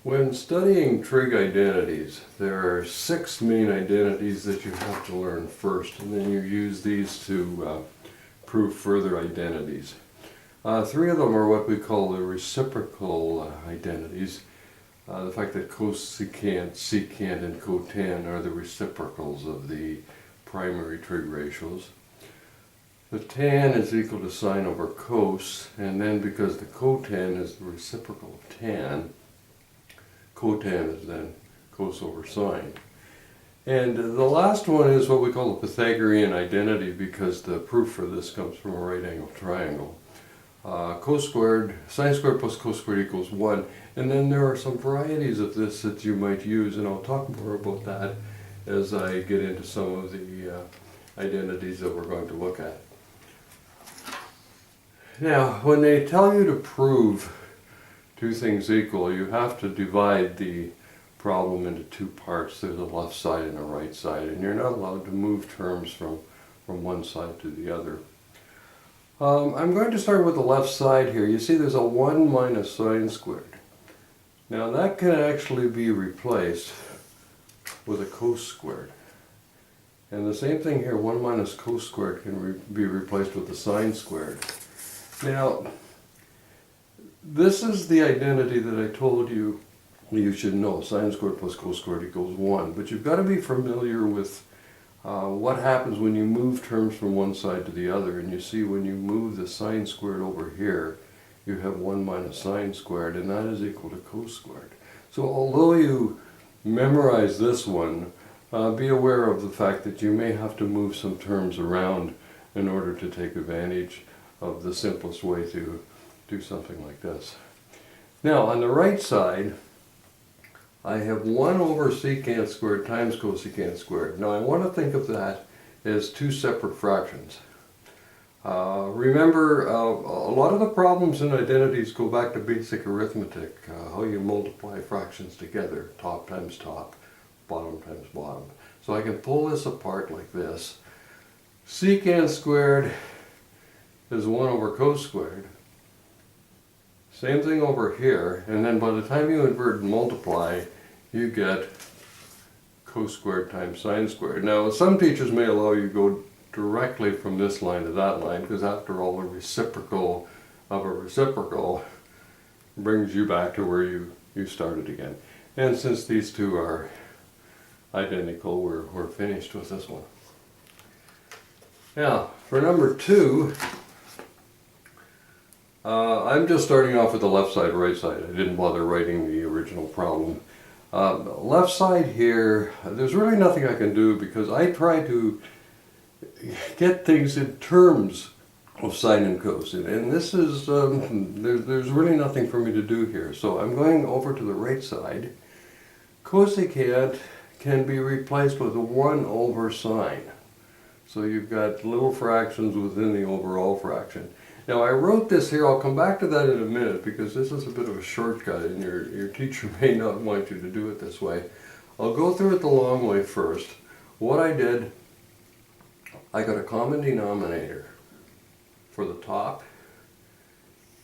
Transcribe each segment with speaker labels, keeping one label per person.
Speaker 1: When studying trig identities, there are 6 main identities that you have to learn first, and then you use these to prove further identities. 3 of them are what we call the reciprocal identities. The fact that cosecant, secant, and cotan are the reciprocals of the primary trig ratios. The tan is equal to sine over cos, and then because the cotan is the reciprocal of tan, cotan is then cos over sine. And the last one is what we call the Pythagorean identity, because the proof for this comes from a right angled triangle. Cos squared, sine squared plus cos squared equals 1. And then there are some varieties of this that you might use, and I'll talk more about that as I get into some of the identities that we're going to look at. Now, when they tell you to prove two things equal, you have to divide the problem into 2 parts. There's a left side and a right side, and you're not allowed to move terms from one side to the other. I'm going to start with the left side here. You see there's a 1 minus sine squared. Now that can actually be replaced with a cos squared. And the same thing here, 1 minus cos squared can be replaced with the sine squared. Now, this is the identity that I told you should know. Sine squared plus cos squared equals 1. But you've got to be familiar with what happens when you move terms from one side to the other. And you see when you move the sine squared over here, you have 1 minus sine squared, and that is equal to cos squared. So although you memorize this one, be aware of the fact that you may have to move some terms around in order to take advantage of the simplest way to do something like this. Now on the right side, I have 1 over secant squared times cosecant squared. Now I want to think of that as 2 separate fractions. Remember, a lot of the problems in identities go back to basic arithmetic, how you multiply fractions together, top times top, bottom times bottom. So I can pull this apart like this. Secant squared is 1 over cos squared. Same thing over here, and then by the time you invert and multiply, you get cos squared times sine squared. Now some teachers may allow you to go directly from this line to that line, because after all, the reciprocal of a reciprocal brings you back to where you started again. And since these two are identical, we're finished with this one. Now, for number 2, I'm just starting off with the left side, right side. I didn't bother writing the original problem. Left side here, there's really nothing I can do because I try to get things in terms of sine and cos, and this is there's really nothing for me to do here. So I'm going over to the right side. Cosecant can be replaced with a 1 over sine. So you've got little fractions within the overall fraction. Now I wrote this here, I'll come back to that in a minute because this is a bit of a shortcut and your teacher may not want you to do it this way. I'll go through it the long way first. What I did, I got a common denominator for the top.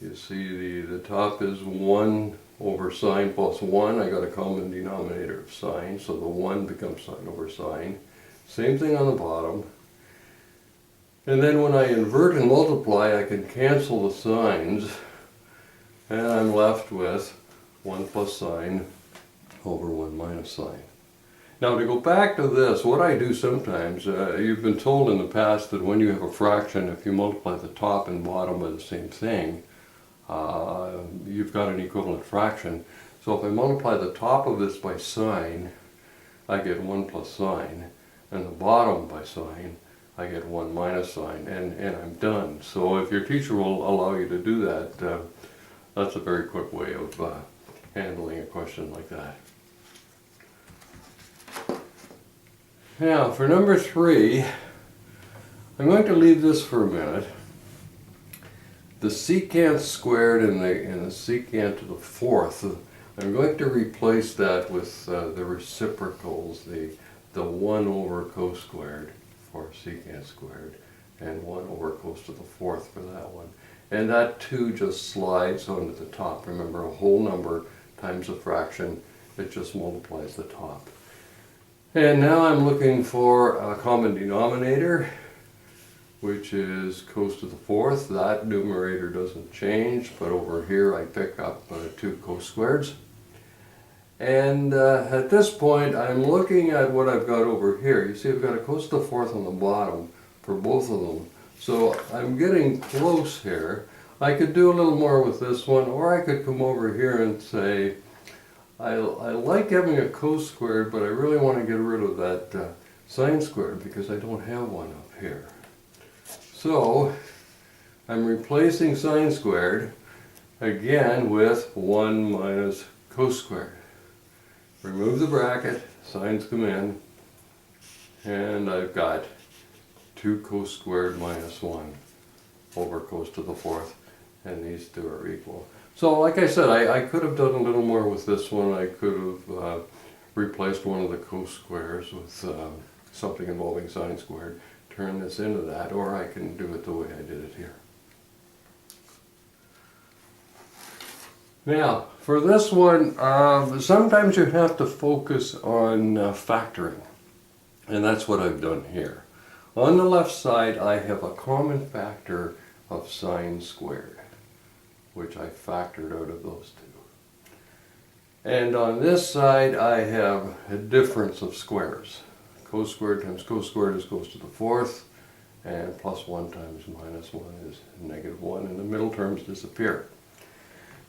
Speaker 1: You see the top is 1 over sine plus 1. I got a common denominator of sine, so the 1 becomes sine over sine. Same thing on the bottom. And then when I invert and multiply, I can cancel the signs, and I'm left with 1 plus sine over 1 minus sine. Now to go back to this, what I do sometimes, you've been told in the past that when you have a fraction, if you multiply the top and bottom by the same thing, you've got an equivalent fraction. So if I multiply the top of this by sine, I get 1 plus sine, and the bottom by sine, I get 1 minus sine, and I'm done. So if your teacher will allow you to do that, that's a very quick way of handling a question like that. Now for number 3, I'm going to leave this for a minute. The secant squared and the secant to the 4th, I'm going to replace that with the reciprocals, the 1 over cos squared for secant squared, and 1 over cos to the 4th for that one. And that 2 just slides onto the top. Remember, a whole number times a fraction, it just multiplies the top. And now I'm looking for a common denominator, which is cos to the fourth. That numerator doesn't change, but over here I pick up 2 cos squareds. And at this point I'm looking at what I've got over here. You see I've got a cos to the fourth on the bottom for both of them. So I'm getting close here. I could do a little more with this one, or I could come over here and say, I like having a cos squared, but I really want to get rid of that sine squared because I don't have one up here. So I'm replacing sine squared again with 1 minus cos squared. Remove the bracket, sines come in, and I've got 2 cos squared minus 1 over cos to the fourth, and these two are equal. So like I said, I could have done a little more with this one. I could have replaced one of the cos squares with something involving sine squared, turn this into that, or I can do it the way I did it here. Now, for this one, sometimes you have to focus on factoring, and that's what I've done here. On the left side, I have a common factor of sine squared, which I factored out of those two. And on this side, I have a difference of squares. Cos squared times cos squared is cos to the fourth, and plus 1 times minus 1 is negative 1, and the middle terms disappear.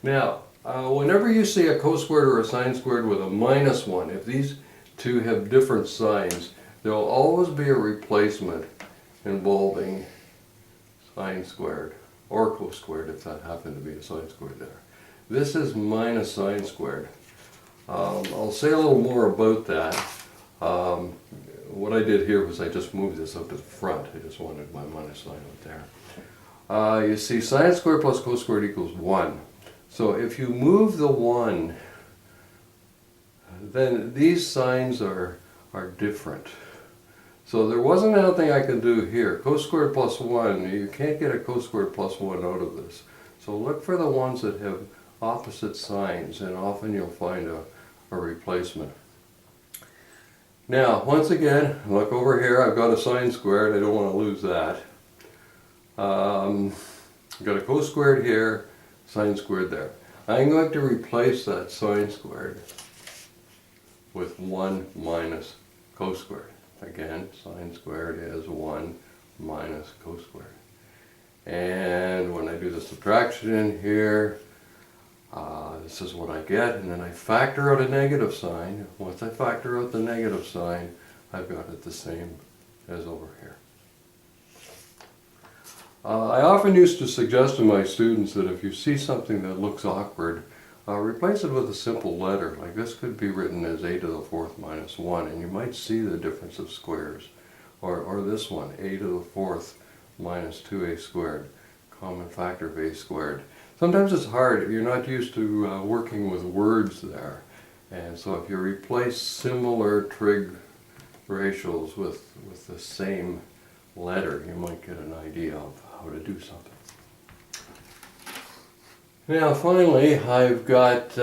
Speaker 1: Now, whenever you see a cos squared or a sine squared with a minus 1, if these two have different signs, there will always be a replacement involving sine squared or cos squared if that happened to be a sine squared there. This is minus sine squared. I'll say a little more about that. What I did here was I just moved this up to the front. I just wanted my minus sign up there. You see sine squared plus cos squared equals 1. So if you move the 1, then these signs are different. So there wasn't anything I could do here. Cos squared plus 1, you can't get a cos squared plus 1 out of this. So look for the ones that have opposite signs, and often you'll find a replacement. Now, once again, look over here, I've got a sine squared, I don't want to lose that. I've got a cos squared here, sine squared there. I'm going to replace that sine squared with 1 minus cos squared. Again, sine squared is 1 minus cos squared. And when I do the subtraction in here, this is what I get, and then I factor out a negative sign. Once I factor out the negative sign, I've got it the same as over here. I often used to suggest to my students that if you see something that looks awkward, replace it with a simple letter. Like this could be written as a to the fourth minus 1, and you might see the difference of squares. Or this one, a to the fourth minus 2a squared, common factor of a squared. Sometimes it's hard if you're not used to working with words there. And so if you replace similar trig ratios with the same letter, you might get an idea of how to do something. Now finally, I've got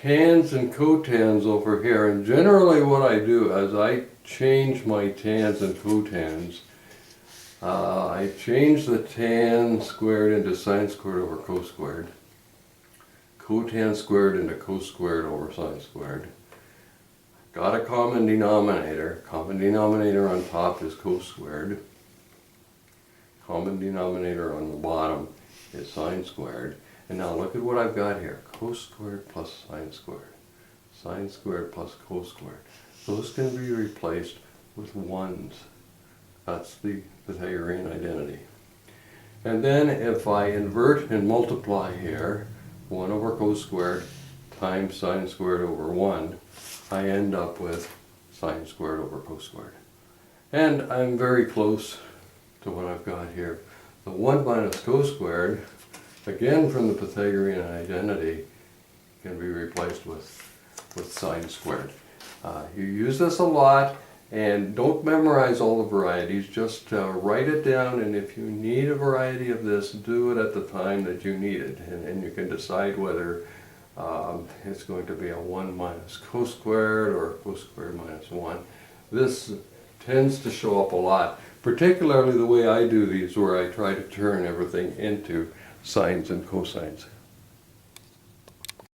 Speaker 1: tans and cotans over here, and generally what I do is I change my tans and cotans. I change the tan squared into sine squared over cos squared, cotan squared into cos squared over sine squared. Got a common denominator. Common denominator on top is cos squared. Common denominator on the bottom is sine squared. And now look at what I've got here. Cos squared plus sine squared. Sine squared plus cos squared. Those can be replaced with 1s. That's the Pythagorean identity. And then if I invert and multiply here, 1 over cos squared times sine squared over 1, I end up with sine squared over cos squared. And I'm very close to what I've got here. The 1 minus cos squared, again from the Pythagorean identity, can be replaced with sine squared. You use this a lot, And don't memorize all the varieties, just write it down, and if you need a variety of this, do it at the time that you need it. And you can decide whether it's going to be a 1 minus co squared or co squared minus 1. This tends to show up a lot, particularly the way I do these, where I try to turn everything into sines and cosines.